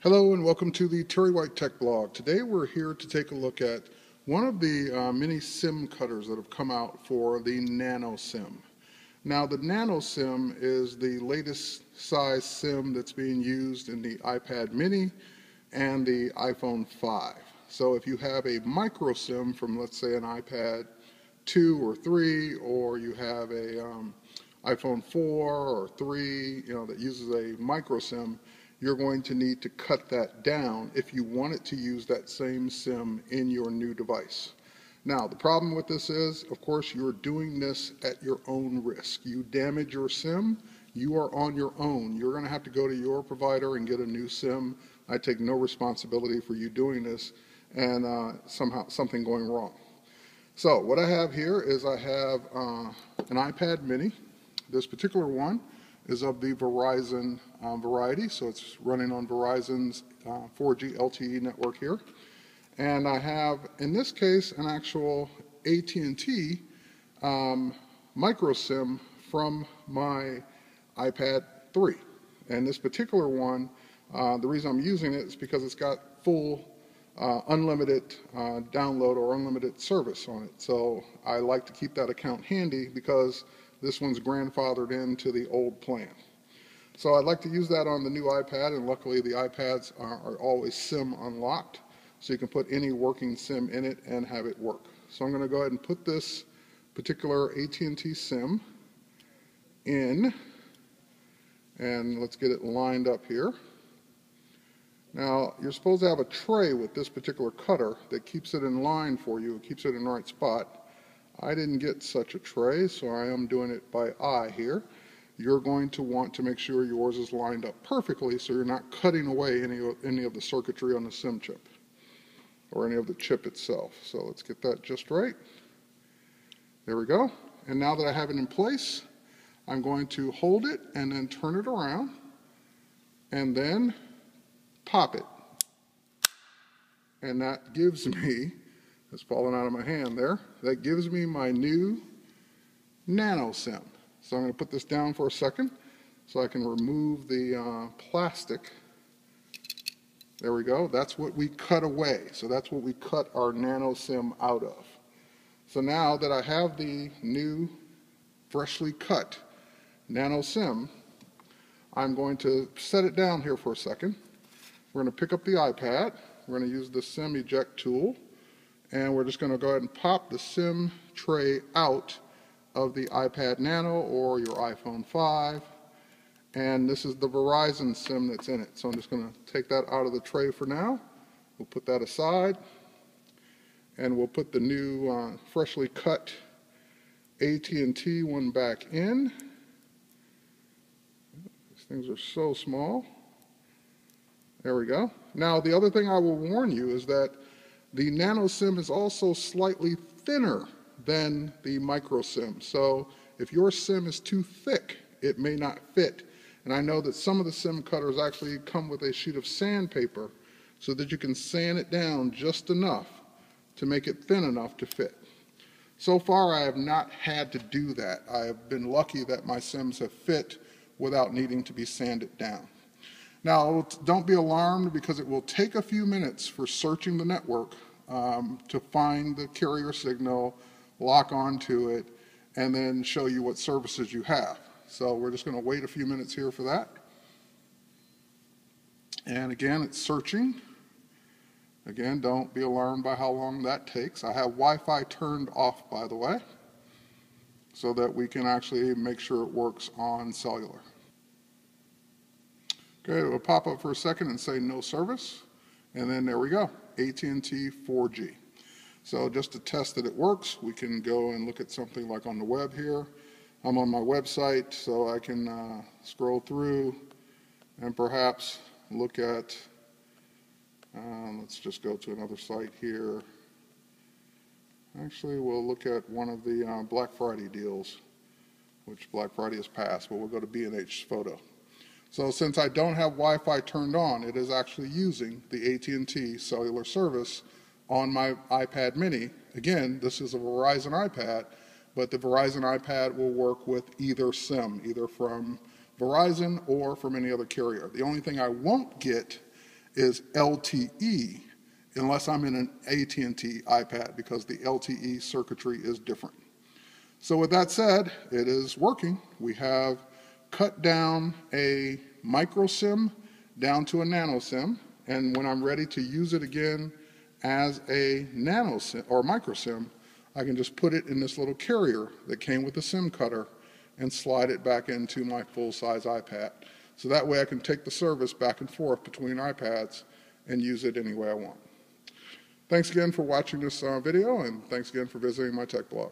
Hello and welcome to the Terry White Tech Blog. Today we're here to take a look at one of the mini SIM cutters that have come out for the Nano SIM. Now the Nano SIM is the latest size SIM that's being used in the iPad mini and the iPhone 5. So if you have a micro SIM from, let's say, an iPad 2 or 3, or you have a iPhone 4 or 3, that uses a micro SIM, you're going to need to cut that down if you want it to use that same SIM in your new device. Now, the problem with this is, of course, you're doing this at your own risk. You damage your SIM, you are on your own. You're going to have to go to your provider and get a new SIM. I take no responsibility for you doing this and somehow something going wrong. So what I have here is I have an iPad mini. This particular one is of the Verizon variety, so it's running on Verizon's 4G LTE network here. And I have, in this case, an actual AT&T micro SIM from my iPad 3. And this particular one, the reason I'm using it is because it's got full unlimited download or unlimited service on it. So I like to keep that account handy because this one's grandfathered into the old plan. So I'd like to use that on the new iPad, and luckily the iPads are always SIM unlocked, so you can put any working SIM in it and have it work. So I'm going to go ahead and put this particular AT&T SIM in, and let's get it lined up here. Now, you're supposed to have a tray with this particular cutter that keeps it in line for you, it keeps it in the right spot. I didn't get such a tray, so I am doing it by eye here. You're going to want to make sure yours is lined up perfectly so you're not cutting away any of the circuitry on the SIM chip or any of the chip itself. So let's get that just right. There we go. And now that I have it in place, I'm going to hold it and then turn it around and then pop it. And that gives me, it's falling out of my hand there, that gives me my new Nano SIM. So I'm going to put this down for a second so I can remove the plastic. There we go. That's what we cut away. So that's what we cut our Nano SIM out of. So now that I have the new freshly cut Nano SIM, I'm going to set it down here for a second. We're going to pick up the iPad. We're going to use the SIM eject tool. And we're just going to go ahead and pop the SIM tray out of the iPad Nano or your iPhone 5. And this is the Verizon SIM that's in it. So I'm just going to take that out of the tray for now. We'll put that aside. And we'll put the new freshly cut AT&T one back in. These things are so small. There we go. Now the other thing I will warn you is that the Nano SIM is also slightly thinner than the micro SIM. So if your SIM is too thick, it may not fit. And I know that some of the SIM cutters actually come with a sheet of sandpaper so that you can sand it down just enough to make it thin enough to fit. So far, I have not had to do that. I have been lucky that my SIMs have fit without needing to be sanded down. Now, don't be alarmed because it will take a few minutes for searching the network to find the carrier signal, lock onto it, and then show you what services you have. So we're just going to wait a few minutes here for that. And again, it's searching. Again, don't be alarmed by how long that takes. I have Wi-Fi turned off, by the way, so that we can actually make sure it works on cellular. Okay, it will pop up for a second and say no service, and then there we go, AT&T 4G. So just to test that it works, we can go and look at something like on the web here. I'm on my website, so I can scroll through and perhaps look at, let's just go to another site here. Actually, we'll look at one of the Black Friday deals, which Black Friday has passed, but we'll go to B&H Photo. So since I don't have Wi-Fi turned on, it is actually using the AT&T cellular service on my iPad mini. Again, this is a Verizon iPad, but the Verizon iPad will work with either SIM, either from Verizon or from any other carrier. The only thing I won't get is LTE, unless I'm in an AT&T iPad, because the LTE circuitry is different. So with that said, it is working. We have cut down a micro SIM down to a nano SIM, and when I'm ready to use it again as a nano SIM or micro SIM, I can just put it in this little carrier that came with the SIM cutter and slide it back into my full-size iPad. So that way I can take the service back and forth between iPads and use it any way I want. Thanks again for watching this video, and thanks again for visiting my tech blog.